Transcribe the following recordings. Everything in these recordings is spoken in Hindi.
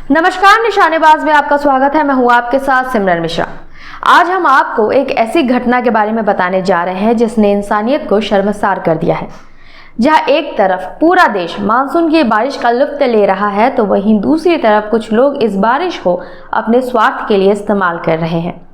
नमस्कार, निशानेबाज में आपका स्वागत है। मैं हूं आपके साथ सिमरन मिश्रा। आज हम आपको एक ऐसी घटना के बारे में बताने जा रहे हैं जिसने इंसानियत को शर्मसार कर दिया है। जहां एक तरफ पूरा देश मानसून की बारिश का लुत्फ ले रहा है, तो वहीं दूसरी तरफ कुछ लोग इस बारिश को अपने स्वार्थ के लिए इस्तेमाल कर रहे हैं।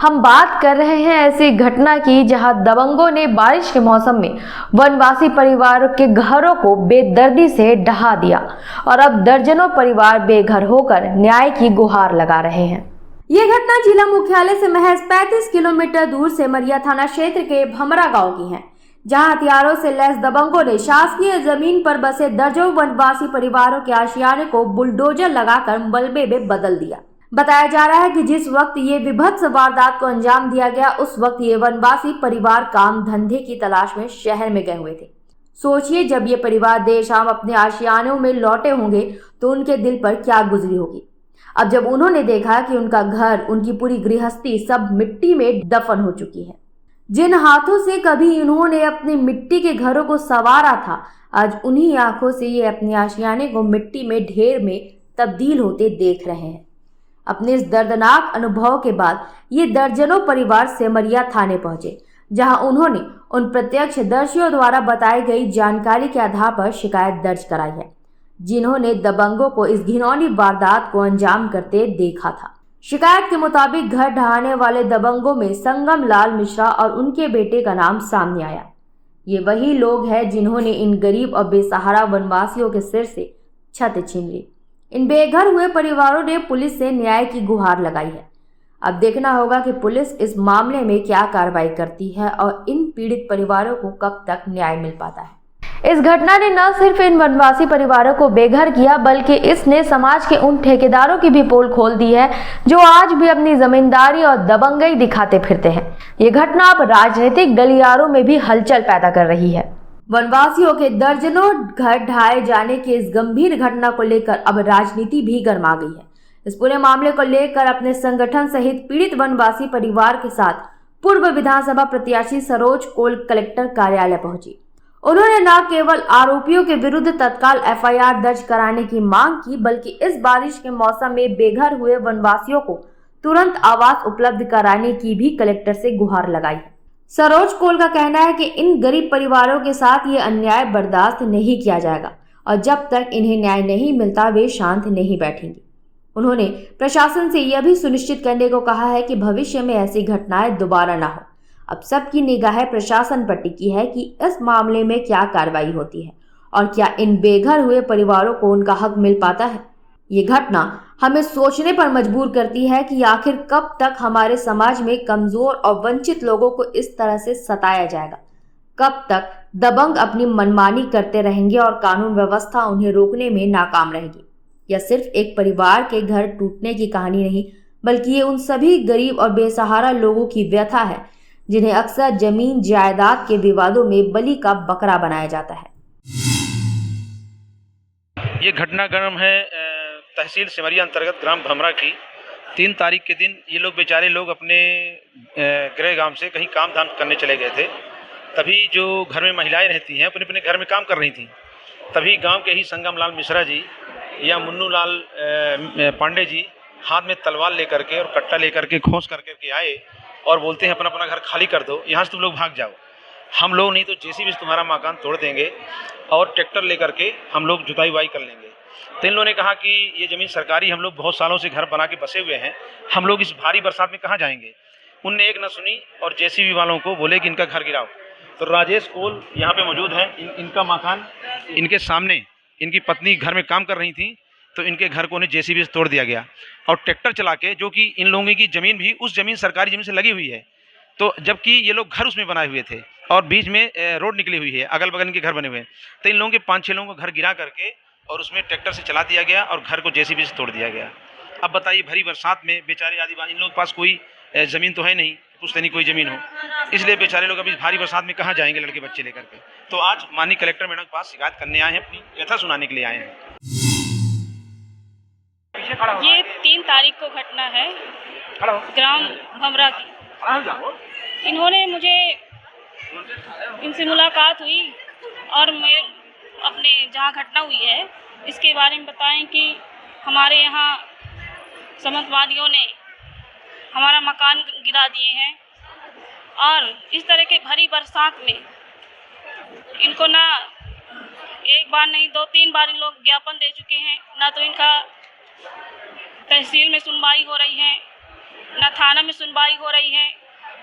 हम बात कर रहे हैं ऐसी घटना की जहां दबंगों ने बारिश के मौसम में वनवासी परिवारों के घरों को बेदर्दी से ढहा दिया और अब दर्जनों परिवार बेघर होकर न्याय की गुहार लगा रहे हैं। ये घटना जिला मुख्यालय से महज 35 किलोमीटर दूर सेमरिया थाना क्षेत्र के भमरा गांव की है, जहां हथियारों से लैस दबंगों ने शासकीय जमीन पर बसे दर्जनों वनवासी परिवारों के आशियाने को बुलडोजर लगाकर मलबे में बदल दिया। बताया जा रहा है कि जिस वक्त ये विभत्स वारदात को अंजाम दिया गया, उस वक्त ये वनवासी परिवार काम धंधे की तलाश में शहर में गए हुए थे। सोचिए, जब ये परिवार देर शाम अपने आशियानों में लौटे होंगे तो उनके दिल पर क्या गुजरी होगी। अब जब उन्होंने देखा कि उनका घर, उनकी पूरी गृहस्थी सब मिट्टी में दफन हो चुकी है। जिन हाथों से कभी इन्होंने अपने मिट्टी के घरों को संवारा था, आज उन्हीं आंखों से ये अपने आशियाने को मिट्टी में ढेर में तब्दील होते देख रहे हैं। अपने इस दर्दनाक अनुभव के बाद ये दर्जनों परिवार सेमरिया थाने पहुंचे, जहां उन्होंने उन प्रत्यक्षदर्शियों द्वारा बताई गई जानकारी के आधार पर शिकायत दर्ज कराई है, जिन्होंने दबंगों को इस घिनौनी वारदात को अंजाम करते देखा था। शिकायत के मुताबिक घर ढहाने वाले दबंगों में संगम लाल मिश्रा और उनके बेटे का नाम सामने आया। ये वही लोग हैं जिन्होंने इन गरीब और बेसहारा वनवासियों के सिर से छत छीन ली। इन बेघर हुए परिवारों ने पुलिस से न्याय की गुहार लगाई है। अब देखना होगा कि पुलिस इस मामले में क्या कार्रवाई करती है और इन पीड़ित परिवारों को कब तक न्याय मिल पाता है। इस घटना ने न सिर्फ इन वनवासी परिवारों को बेघर किया, बल्कि इसने समाज के उन ठेकेदारों की भी पोल खोल दी है जो आज भी अपनी जमींदारी और दबंगई दिखाते फिरते हैं। ये घटना अब राजनीतिक गलियारों में भी हलचल पैदा कर रही है। वनवासियों के दर्जनों घर ढहाए जाने की इस गंभीर घटना को लेकर अब राजनीति भी गर्मा गई है। इस पूरे मामले को लेकर अपने संगठन सहित पीड़ित वनवासी परिवार के साथ पूर्व विधानसभा प्रत्याशी सरोज कोल कलेक्टर कार्यालय पहुंची। उन्होंने न केवल आरोपियों के विरुद्ध तत्काल एफआईआर दर्ज कराने की मांग की, बल्कि इस बारिश के मौसम में बेघर हुए वनवासियों को तुरंत आवास उपलब्ध कराने की भी कलेक्टर से गुहार लगाई है। सरोज कोल का कहना है कि इन गरीब परिवारों के साथ ये अन्याय बर्दाश्त नहीं किया जाएगा और जब तक इन्हें न्याय नहीं मिलता वे शांत नहीं बैठेंगे। उन्होंने प्रशासन से यह भी सुनिश्चित करने को कहा है कि भविष्य में ऐसी घटनाएं दोबारा न हो। अब सबकी निगाहें प्रशासन पर टिकी है कि इस मामले में क्या कार्रवाई होती है और क्या इन बेघर हुए परिवारों को उनका हक मिल पाता है। ये घटना हमें सोचने पर मजबूर करती है कि आखिर कब तक हमारे समाज में कमजोर और वंचित लोगों को इस तरह से सताया जाएगा। कब तक दबंग अपनी मनमानी करते रहेंगे और कानून व्यवस्था उन्हें रोकने में नाकाम रहेगी। यह सिर्फ एक परिवार के घर टूटने की कहानी नहीं, बल्कि ये उन सभी गरीब और बेसहारा लोगों की व्यथा है जिन्हें अक्सर जमीन जायदाद के विवादों में बलि का बकरा बनाया जाता है। ये घटनाक्रम है तहसील सिमरिया अंतर्गत ग्राम भमरा की। 3 तारीख के दिन ये लोग बेचारे लोग अपने गृह गांव से कहीं काम धाम करने चले गए थे। तभी जो घर में महिलाएं रहती हैं अपने अपने घर में काम कर रही थीं। तभी गांव के ही संगम लाल मिश्रा जी या मुन्नू लाल पांडे जी हाथ में तलवार लेकर के और कट्टा लेकर के खोस करके आए और बोलते हैं अपना अपना घर खाली कर दो, यहाँ से तुम लोग भाग जाओ, हम लोग नहीं तो जेसीबी से तुम्हारा मकान तोड़ देंगे और ट्रैक्टर लेकर के हम लोग जुताई बुआई कर लेंगे। तो इन लोगों ने कहा कि ये ज़मीन सरकारी, हम लोग बहुत सालों से घर बना के बसे हुए हैं, हम लोग इस भारी बरसात में कहाँ जाएंगे। उनने एक न सुनी और जेसीबी वालों को बोले कि इनका घर गिराओ। तो राजेश कोल यहाँ पे मौजूद हैं। इनका मकान इनके सामने, इनकी पत्नी घर में काम कर रही थी, तो इनके घर को उन्हें जेसीबी से तोड़ दिया गया और ट्रैक्टर चला के, जो कि इन लोगों की ज़मीन भी उस ज़मीन सरकारी ज़मीन से लगी हुई है, तो जबकि ये लोग घर उसमें बनाए हुए थे और बीच में रोड निकली हुई है, अगल बगल इनके घर बने हुए हैं। तो इन लोगों के 5-6 लोगों को घर गिरा करके और उसमें ट्रैक्टर से चला दिया गया और घर को जेसीबी से तोड़ दिया गया। अब बताइए, भरी बरसात में बेचारे आदिवासी, इन लोगों के पास कोई ज़मीन तो है नहीं, पुश्तैनी कोई ज़मीन हो, इसलिए बेचारे लोग अभी भारी बरसात में कहाँ जाएंगे लड़के बच्चे लेकर के। तो आज माननीय कलेक्टर मैडम के पास शिकायत करने आए हैं, अपनी व्यथा सुनाने के लिए आए हैं। ये 3 तारीख को घटना है ग्राम भमरा की। इन्होंने मुझे, इनसे मुलाकात हुई और मैं अपने जहाँ घटना हुई है इसके बारे में बताएं कि हमारे यहाँ सामंतवादियों ने हमारा मकान गिरा दिए हैं और इस तरह के भरी बरसात में इनको ना एक बार नहीं 2-3 बार इन लोग ज्ञापन दे चुके हैं। ना तो इनका तहसील में सुनवाई हो रही है, ना थाना में सुनवाई हो रही है।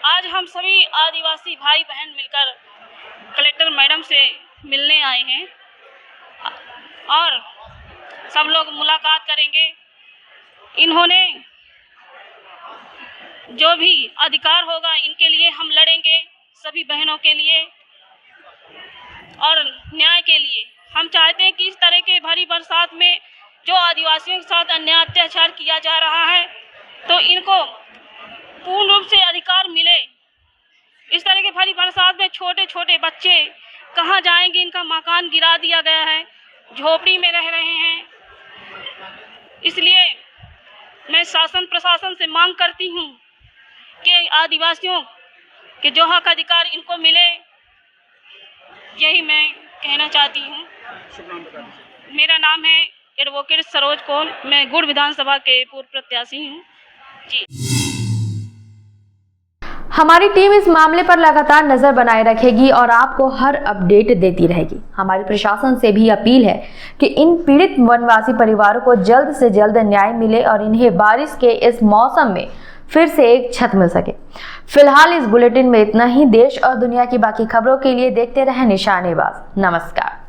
आज हम सभी आदिवासी भाई बहन मिलकर कलेक्टर मैडम से मिलने आए हैं और सब लोग मुलाकात करेंगे। इन्होंने जो भी अधिकार होगा इनके लिए हम लड़ेंगे, सभी बहनों के लिए और न्याय के लिए। हम चाहते हैं कि इस तरह के भारी बरसात में जो आदिवासियों के साथ अन्याय अत्याचार किया जा रहा है तो इनको पूर्ण रूप से अधिकार मिले। इस तरह के भारी बरसात में छोटे छोटे बच्चे कहाँ जाएंगे? इनका मकान गिरा दिया गया है, झोपड़ी में रह रहे हैं। इसलिए मैं शासन प्रशासन से मांग करती हूँ कि आदिवासियों के जो हक अधिकार इनको मिले, यही मैं कहना चाहती हूँ। मेरा नाम है एडवोकेट सरोज कौल, मैं गुड़ विधानसभा के पूर्व प्रत्याशी हूँ जी। हमारी टीम इस मामले पर लगातार नजर बनाए रखेगी और आपको हर अपडेट देती रहेगी। हमारे प्रशासन से भी अपील है कि इन पीड़ित वनवासी परिवारों को जल्द से जल्द न्याय मिले और इन्हें बारिश के इस मौसम में फिर से एक छत मिल सके। फिलहाल इस बुलेटिन में इतना ही। देश और दुनिया की बाकी खबरों के लिए देखते रहें निशानेबाज। नमस्कार।